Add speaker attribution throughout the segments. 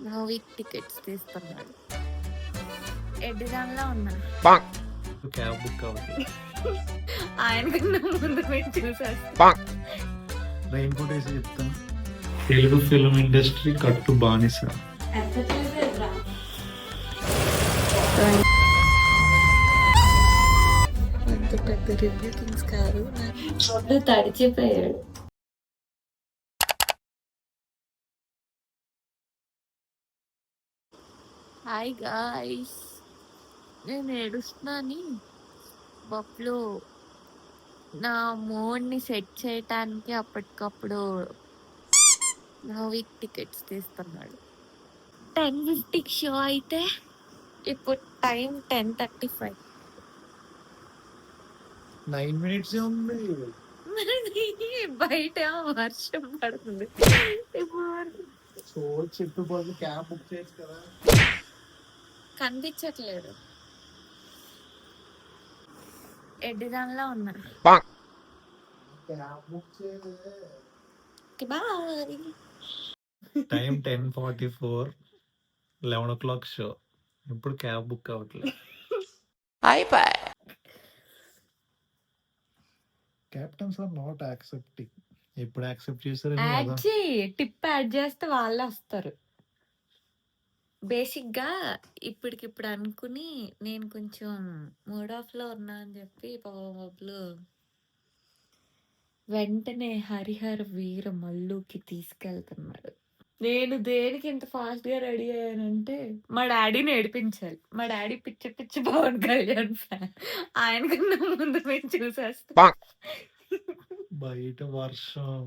Speaker 1: మూవీకి టికెట్స్ తీసుకున్నాడు. ఎడ్డిదానిలో ఉన్నా.
Speaker 2: క్యాబ్ బుక్ అవ్వట్లేదు.
Speaker 1: ఆయనకన్నా ముందు పోయి చూసేస్తా.
Speaker 2: రెయిన్ కోట్ వేసి చెప్తాను. తెలుగు ఫిల్మ్ ఇండస్ట్రీ కట్టు బానిస.
Speaker 1: అంత పెద్ద రివ్యూ థింగ్స్ కాదు, తడిచిపోయాడు. హాయ్ గాయ్స్, నేను ఏడుస్తున్నాని బబ్లు నా మూడ్ని సెట్ చేయటానికి అప్పటికప్పుడు మూవీకి టికెట్స్ తీసుకున్నాడు. 10:50 షో అయితే ఇప్పుడు టైం 10:35.
Speaker 2: 9 minutes ఉంది.
Speaker 1: బయట వర్షం పడుతుంది.
Speaker 2: చెప్పిపోతే క్యాబ్ బుక్ చేయొచ్చు కదా.
Speaker 1: కనిపించట్లేదు, ఎడ్డిదానిలో ఉన్నా.
Speaker 2: క్యాబ్ బుక్ చేయలే.
Speaker 1: బాయ్.
Speaker 2: Time 10:44, 11 o'clock show. ఇప్పుడు క్యాబ్ బుక్ అవ్వట్లేదు. Captains are not accepting. ఎప్పుడు యాక్సెప్ట్ చేశారు?
Speaker 1: యాడ్ చేయి, టిప్ యాడ్ చేస్తే వాళ్ళే వస్తారు. బేసిక్ గా ఇప్పటికిప్పుడు అనుకుని నేను కొంచెం మూడ్ ఆఫ్ లో ఉన్నా అని చెప్పి బాబులు వెంటనే హరిహర వీర మల్లుకి తీసుకెళ్తున్నాడు. నేను దేనికి ఇంత ఫాస్ట్ గా రెడీ అయ్యానంటే మా డాడీని ఏడిపించాలి. మా డాడీ పిచ్చి పిచ్చి పవన్ కళ్యాణ్ ఫ్యాన్. ఆయనకన్నా ముందు మేము చూసేస్తా.
Speaker 2: బయట వర్షం.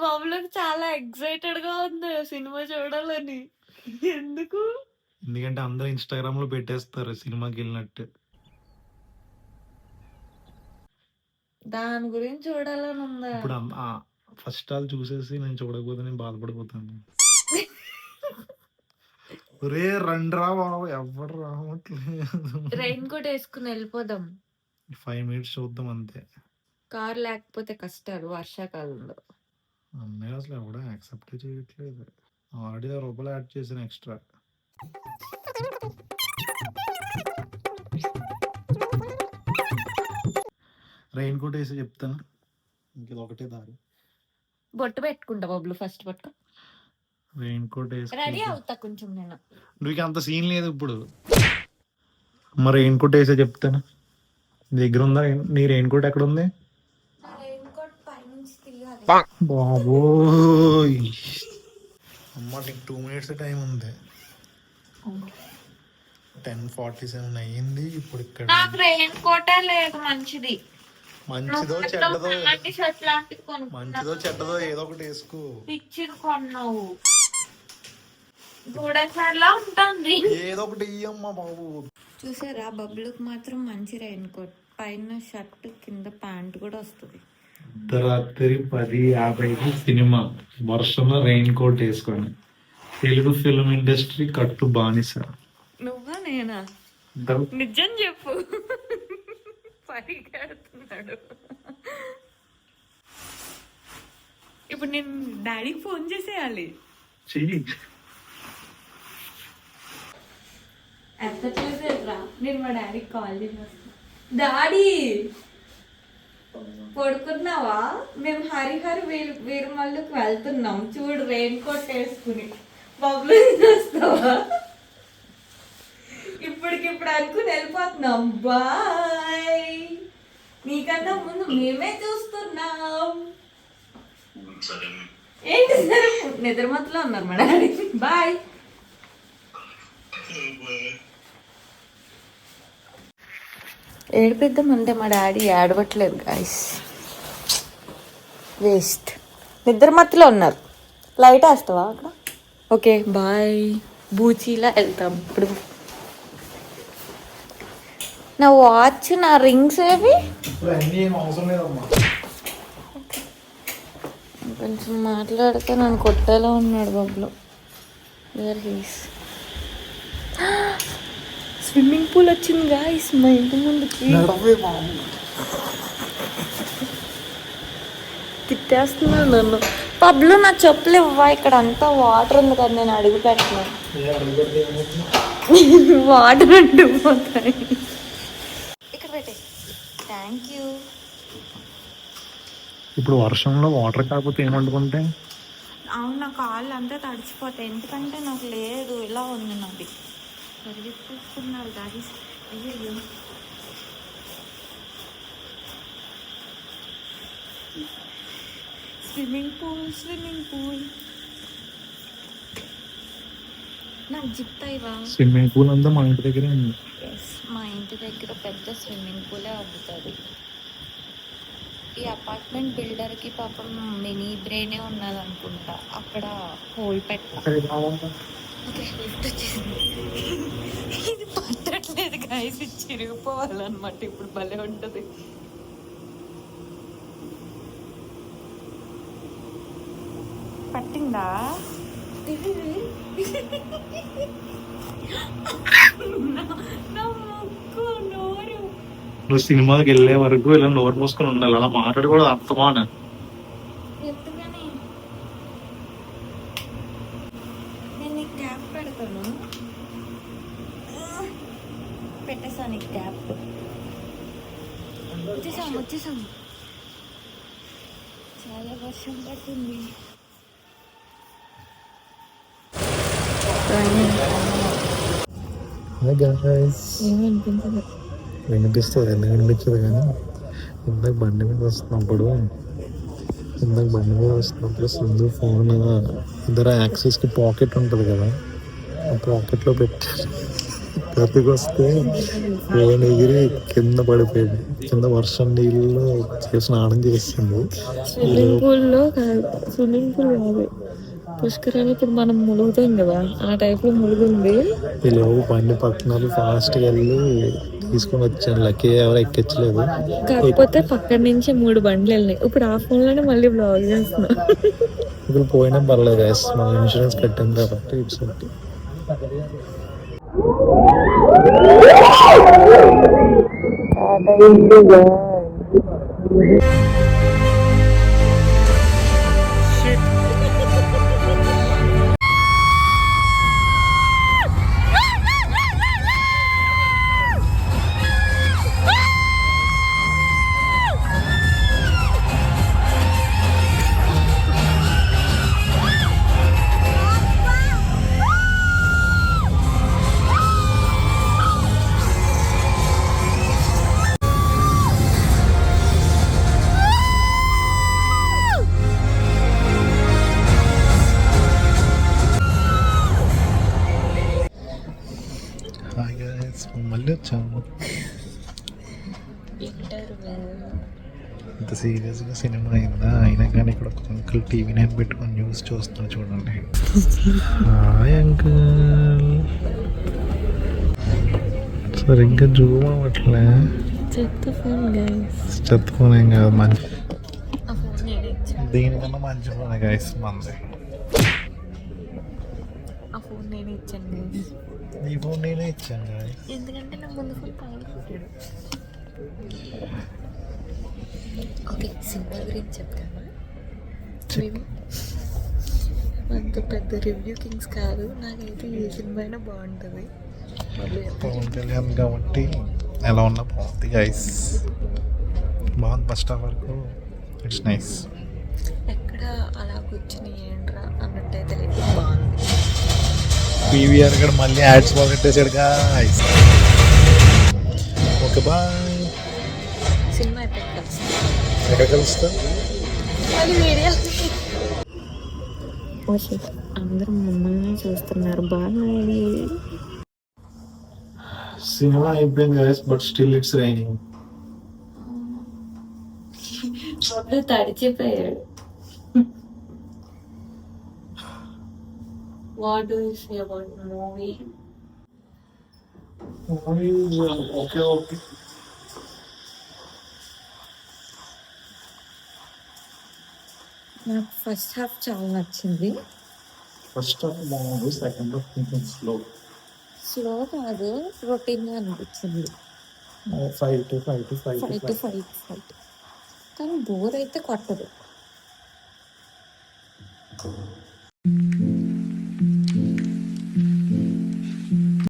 Speaker 1: బాబులకు చాలా ఎక్సైటెడ్ గా ఉంది సినిమా చూడాలని.
Speaker 2: ఎందుకంటే అందరూ ఇన్స్టాగ్రామ్ లో పెట్టేస్తారు సినిమాకి వెళ్ళినట్టు.
Speaker 1: దాని గురించి చూడాలని ఉందా?
Speaker 2: ఇప్పుడు ఫస్ట్ ఆల్ చూసేసి నేను చూడకపోతే నేను బాధపడిపోతాను. ఒరే రండ్రా బాబు, ఎవరు రావట్లేదు.
Speaker 1: రెయిన్ కోట్ వేసుకుని వెళ్ళిపోదాం.
Speaker 2: 5 minutes చూద్దాం అంతే.
Speaker 1: కార్ లేకపోతే కష్టాలు వర్షాకాలంలో.
Speaker 2: అన్నయ్య అసలు ఎవడో యాక్సెప్ట్ చేయట్లేదు. ఆల్రెడీ రూపాయలు యాడ్ చేసాను ఎక్స్ట్రా. రెయిన్ కోట్ వేసి చెప్తాను. ఇంక ఒకటే దారి.
Speaker 1: బొట్టు పెట్టుకుంటా బొబ్బులు, ఫస్ట్ పట్టుకో.
Speaker 2: రెయిన్ కోట్ వేసి
Speaker 1: రెడీ అవుతా కొంచెం. నేను
Speaker 2: నువ్వు అంత సీన్ లేదు ఇప్పుడు. మరి రెయిన్ కోట్ వేసే చెప్తాను. నీ దగ్గర ఉందా? నీ రెయిన్ కోట్ ఎక్కడ ఉంది? బాబోయ్ అమ్మ, నీకు 2 minutes టైం ఉంది. 10:47 అయ్యింది. ఇప్పుడు ఇక్కడ
Speaker 1: రెయిన్ కోటే లేదు. మంచిది,
Speaker 2: మంచిదో చెడ్డదో, మంచిదో చెడ్డదో ఏదో ఒకటి వేసుకో.
Speaker 1: పిచ్చిది కొన్నావు, గూడసార్లా ఉంటుంది.
Speaker 2: ఏదో ఒకటి ఇయ్యమ్మా బాబు.
Speaker 1: చూసారా, బబ్బులకు మాత్రం మంచి రెయిన్ కోట్, పైన షర్ట్ కింద ప్యాంట్ కూడా వస్తుంది.
Speaker 2: రాత్రి 10:50 సినిమా, వర్షంలో రెయిన్ కోట్ వేసుకొని. తెలుగు ఫిల్మ్ ఇండస్ట్రీ కట్టు బానిస.
Speaker 1: నువ్వా నేనా? నిజం చెప్పు. పరిగెడుతున్నాడు. ఇప్పుడు నేను డాడీకి ఫోన్ చేసేయాలి. ఎంత చేసేట్రా, నేను మా డాడీకి కాల్ చేసేస్తా. డాడీ పడుకున్నావా? మేము హరిహర వీరమల్లుకి వెళ్తున్నాం, చూడు రెయిన్ కోట్ వేసుకుని. బబ్బులు చూస్తావా? ఇప్పటికిప్పుడు అనుకుని వెళ్ళిపోతున్నాం. బాయ్. నీకన్నా ముందు మేమే చూస్తున్నాం. ఏంటి సరే, నిద్రమత్తులో ఉన్నారు మా డాడీ. బాయ్. ఏడిపిద్దామంటే మా డాడీ ఏడవట్లేదు గాయస్, వేస్ట్. నిద్రమత్తులో ఉన్నారు. లైట్ వేస్తావా అక్కడ? Okay bye. బూచీలా వెళ్తాం ఇప్పుడు. నా వాచ్, నా రింగ్స్ ఏవి? కొంచెం మాట్లాడితే నన్ను కొట్టేలా ఉన్నాడు బబ్బులు. స్విమ్మింగ్ పూల్ వచ్చింది గాయస్ మా ఇంటి ముందుకి. తిట్టేస్తున్నాడు నన్ను. పబ్లు నా చెప్పులు ఇవ్వా, ఇక్కడ అంతా వాటర్ ఉంది కదా, నేను అడుగు పెట్టను. వాటర్ అంటుపోతాయి. ఇక్కడ పెట్టే. Thank you.
Speaker 2: ఇప్పుడు వర్షంలో వాటర్ కాకపోతే ఏమంటుకుంటే
Speaker 1: అవును, నా కాళ్ళు అంతా తడిచిపోతాయి, ఎందుకంటే నాకు లేదు, ఇలా ఉంది నాది. పరిగెత్తుకున్నారు దాని. అయ్యో, స్విమ్మింగ్ పూల్. నాకు జిప్తాయివా?
Speaker 2: స్విమ్మింగ్ పూల్ అంతా మా ఇంటి దగ్గరే ఉంది.
Speaker 1: మా ఇంటి దగ్గర పెద్ద స్విమ్మింగ్ పూలే అవుతుంది. ఈ అపార్ట్మెంట్ బిల్డర్కి పాపం మినీ బ్రెయినే ఉన్నదనుకుంటా, అక్కడ హోల్ పెట్టాలి. ఇది పట్టట్లేదు గైస్, ఇది చిరిగిపోవాలన్నమాట. ఇప్పుడు భలే ఉంటుంది. పట్టిందా?
Speaker 2: నువ్వు సినిమాకి వెళ్ళే వరకు ఇలా నోరు మూసుకొని ఉండాలి, అలా మాట్లాడి కూడా అర్థమాన.
Speaker 1: నేను నీకు ట్యాప్ పెడతాను, పెట్టేసాను నీకు ట్యాప్. వచ్చేసాము. చాలా వర్షం పడుతుంది.
Speaker 2: వినిపిస్తుంది, ఎందుకు వినిపించదు కానీ ఇందాక బండి మీద వస్తున్నప్పుడు సింధు ఫోన్ ఇద్దరు యాక్సెస్కి పాకెట్ ఉంటుంది కదా, ఆ పాకెట్లో పెట్టారు. ట్రాఫిక్ వస్తే ఫోన్ ఎగిరి కింద పడిపోయింది. కింద వర్షం నీళ్ళు స్నానం చేస్తుంది.
Speaker 1: స్విమ్మింగ్ పూల్ కాదు, పుష్కరాలు. ఇప్పుడు మనం ములుగుతాం కదా, ఆ టైప్ లో ములుగుంది.
Speaker 2: ఈలోపు బండి పక్కన ఫాస్ట్గా వెళ్ళి తీసుకొని వచ్చాను. లక్కీ ఎవరు ఎక్కించలేదు,
Speaker 1: కాకపోతే పక్కన నుంచి 3 బండ్లు వెళ్ళినాయి. ఇప్పుడు ఆ ఫోన్ లోనే మళ్ళీ బ్లాగ్ చేస్తున్నా.
Speaker 2: ఇప్పుడు పోయినా పర్లేదు, మనం ఇన్సూరెన్స్ కట్టాం కాబట్టి ఇట్స్ ఓకే. మళ్ళీ వచ్చాము. ఇంత సీరియస్గా సినిమా అయిందా? అయినా కానీ ఇక్కడ ఒక అంకుల్ టీవీ నైన్ పెట్టుకొని న్యూస్ చూస్తున్నాడు, చూడండి. Hi uncle. సరే ఇంకా జూమ్ అవ్వట్లే. చెత్త ఫోన్ ఏం కాదు, మంచి దీనికన్నా మంచి ఫోన్ గైస్ మంది. ఈ ఫోన్ నేనే ఇచ్చాను గైస్,
Speaker 1: ఎందుకంటే నా ముందు ఫోన్ పగలగొట్టాడు. ఓకే, సినిమా గురించి చెప్తాను. అంత పెద్ద రివ్యూ కింగ్స్ కాదు, నాకైతే ఏ సినిమా అయినా బాగుంటుంది.
Speaker 2: పవన్ కళ్యాణ్ కాబట్టి ఎలా ఉన్నా బాగుంది గైస్, బాగుంది. ఫస్ట్ హాఫ్ వరకు ఇట్స్ నైస్.
Speaker 1: ఎక్కడ అలా కూర్చుని ఏంట్రా అన్నట్టయితే లేదు, బాగుంది.
Speaker 2: పీవీఆర్ కూడా మళ్ళీ యాడ్స్ బాగొట్టేసాడు గైస్. Okay bye.
Speaker 1: సినిమా అయిపోయింది, కలుస్తాం.
Speaker 2: ఎక్కడ కలుస్తా?
Speaker 1: అందరూ మమ్మల్ని చూస్తున్నారు. బాయ్.
Speaker 2: సినిమా అయిపోయింది guys, but still it's raining.
Speaker 1: తడిచిపోయాడు. What do you say about the movie?
Speaker 2: Okay.
Speaker 1: నాకు ఫస్ట్ హాఫ్ చాలా నచ్చింది.
Speaker 2: ఫస్ట్ హాఫ్ బాగుంది, సెకండ్ హాఫ్ కొంచెం స్లో
Speaker 1: కాదు, రొటీన్గా అనిపించింది.
Speaker 2: ఫైట్
Speaker 1: కానీ బోర్ అయితే కొట్టదు.